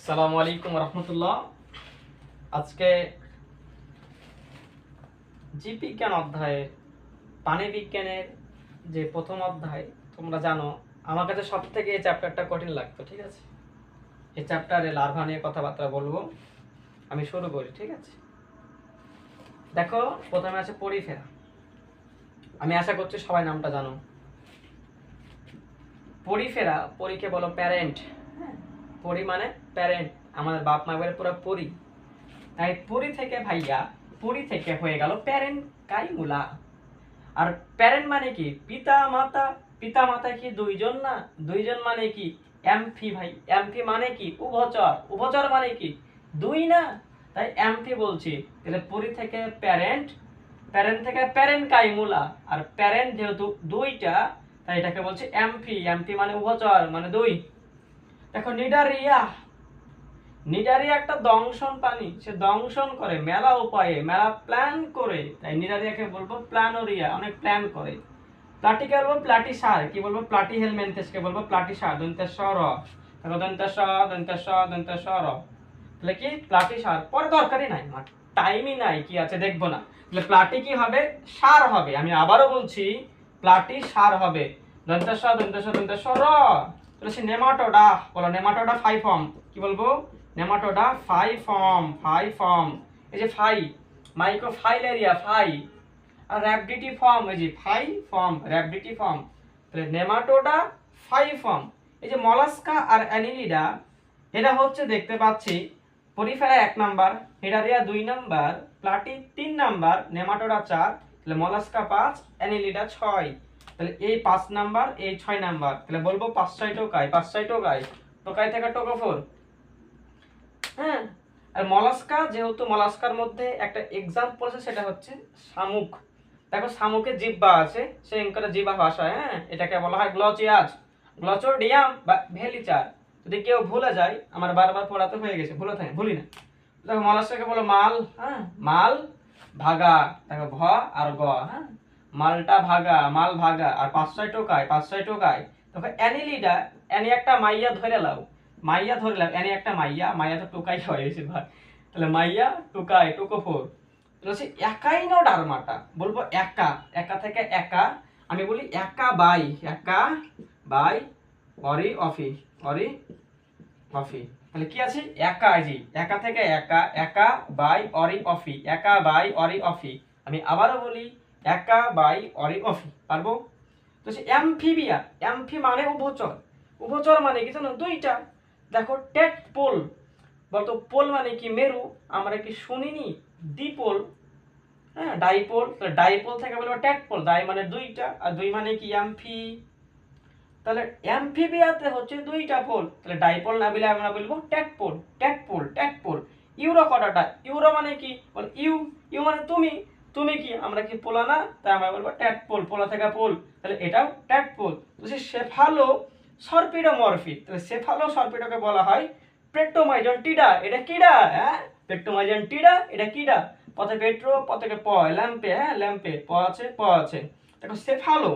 আসসালামু আলাইকুম রহমতুল্লাহ। আজকে জীববিজ্ঞান অধ্যায়ের পানি বিজ্ঞানের যে প্রথম অধ্যায়, তোমরা জানো আমার কাছে সব থেকে এই চ্যাপ্টারটা কঠিন লাগতো। ঠিক আছে, এই চ্যাপ্টারে লার্ভা নিয়ে কথাবার্তা বলবো। আমি শুরু করি। ঠিক আছে, দেখো প্রথমে আছে পরিফেরা। আমি আশা করছি সবাই নামটা জানো। পরিফেরা, পরীকে বলো প্যারেন্ট। পরি মানে প্যারেন্ট, আমাদের বাপ মা বলে পুরো পরি। তাই পরি থেকে ভাইয়া, পরি থেকে হয়ে গেল প্যারেন্ট কাইমুলা। আর প্যারেন্ট মানে কি? পিতা মাতা। পিতা মাতা কি দুইজন না? দুইজন মানে কি? এমফি ভাই। এমফি মানে কি? উভচর। উভচর মানে কি? দুই না? তাই এমফি বলছি। তাহলে পরি থেকে প্যারেন্ট, প্যারেন্ট থেকে প্যারেন্ট কাইমুলা। আর প্যারেন্ট যেহেতু দুইটা, তাই এটাকে বলছি এমফি। এমফি মানে উভচর, মানে দুই। দেখো নিডারিয়া। নিডারিয়া একটা দংশন প্রাণী, সে দংশন করে মেলা উপায়ে, মেলা প্ল্যান করে। তাই নিডারিয়াকে বলবো প্ল্যানোরিয়া, অনেক প্ল্যান করে। প্লাটিকে বলবো প্লাটিসার। কি বলবো? প্লাটি হেলমেন্থেসকে বলবো প্লাটিসার। দন্তেশ্বর দেখো, দন্তেশ্বর। তাহলে কি? প্লাটিসার। পরে দরকারই নাই, আমার টাইমই নাই, কি আছে দেখবো না। তাহলে প্লাটি কি হবে? সার হবে। আমি আবারও বলছি, প্লাটি সার হবে। দন্তেশ্বর। তাহলে সে নেমাটোডা। বলো নেমাটোডা ফাইভ ফর্ম। কি বলবো? Nematoda five form. এই যে ফাই, মাইক্রো ফাইলেরিয়া ফাই। আর র্যাবডিটি ফর্ম, এই যে ফাই ফর্ম, র্যাবডিটি ফর্ম। তাহলে নেমাটোডা ফাই ফর্ম। এই যে মলাস্কা আর অ্যানিলিডা, এরা হচ্ছে দেখতে পাচ্ছি Porifera 1 number, হেডারিয়া 2 number, প্লাটি 3 number, nematoda 4, তাহলে মলাস্কা 5, অ্যানিলিডা 6। তাহলে এই 5 নাম্বার, এই 6 নাম্বার। তাহলে বলবো 5 টোকাই, 5 টোকাই। টোকাই থেকে টোকোফোর। হ্যাঁ, আর মলাস্কা, যেহেতু মলাস্কার মধ্যে একটা এক্সাম্পল আছে, সেটা হচ্ছে শামুক। দেখো শামুকের জিহ্বা আছে, সে করে জিহ্বা ভাষায়। হ্যাঁ, এটাকে বলা হয় গ্লচিয়াস, গ্লচোডিয়াম বা ভেলিচার। যদি কেউ ভুলে যায়, আমার বারবার পড়াতে হয়ে গেছে, ভুলি না। দেখো মলাস্কাকে বলো মাল। হ্যাঁ, মাল ভাগা। দেখো ভ আর গ। হ্যাঁ, মালটা ভাগা, মাল ভাগা। আর 5 টোকায়। দেখো অ্যানিলিডা, অ্যানি একটা মাইয়া ধরে লাও। মাইয়া ধরলাম, এনে একটা মাইয়া। মাইয়া তো টোকাই হয় বেশিরভাগ। তাহলে মাইয়া টোকাই, টোকোফোর। হচ্ছে একাইনো ডারমাটা। বলবো একা, একা থেকে একা। আমি বলি একা বাই, অরি অফি। তাহলে কি আছে? একা। জি, একা থেকে একা, একা বাই অরি অফি। আমি আবারও বলি একা বাই অরি অফি। পারবো? তো সে অ্যামফিবিয়া। অ্যামফি মানে উভচর। উভচর মানে কি জানো? দুইটা। দেখো টেকপোল। বলতো পোল মানে কি? মেরু। আমরা কি শুনিনি দ্বিপোল? হ্যাঁ, ডাইপোল। ডাইপোল থেকে বলবো টেকপোল। ডাই মানে দুইটা, আর দুই মানে কি? অ্যামফি। তাহলে অ্যামফিবিয়াতে হচ্ছে দুইটা পোল। তাহলে ডাইপোল না বলে আমরা বলবো টেকপোল। ইউরো কটাটা? ইউরো মানে কি? বল ইউ মানে তুমি। তুমি কি? আমরা কি পোলা না? তাই আমরা বলবো টেকপোল। পোলা থেকে পোল, তাহলে এটাও টেকপোল। তো সে সেফালো সরপিডোমরফি। তাহলে সেফালো সরপিডোকে বলা হয় পেট্টোমাইজন টিডা। এটা কিডা? হ্যাঁ, পেট্টোমাইজন টিডা, এটা কিডা? পথে পেট্রো, পথে প, ল্যাম্পে। হ্যাঁ, ল্যাম্পে প আছে। দেখো সেফালো,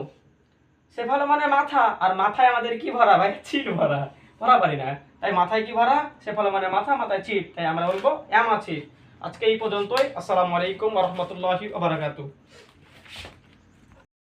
সেফালো মানে মাথা। আর মাথায় আমাদের কি ভরা ভাই? চিট ভরা। ভরা পারি না, তাই মাথায় কি ভরা? সেফালো মানে মাথা, মাথায় চিট, তাই আমরা বলবো অ্যামাচিট। আজকে এই পর্যন্তই। আসসালামু আলাইকুম ওয়া রাহমাতুল্লাহি ওয়া বারাকাতুহু।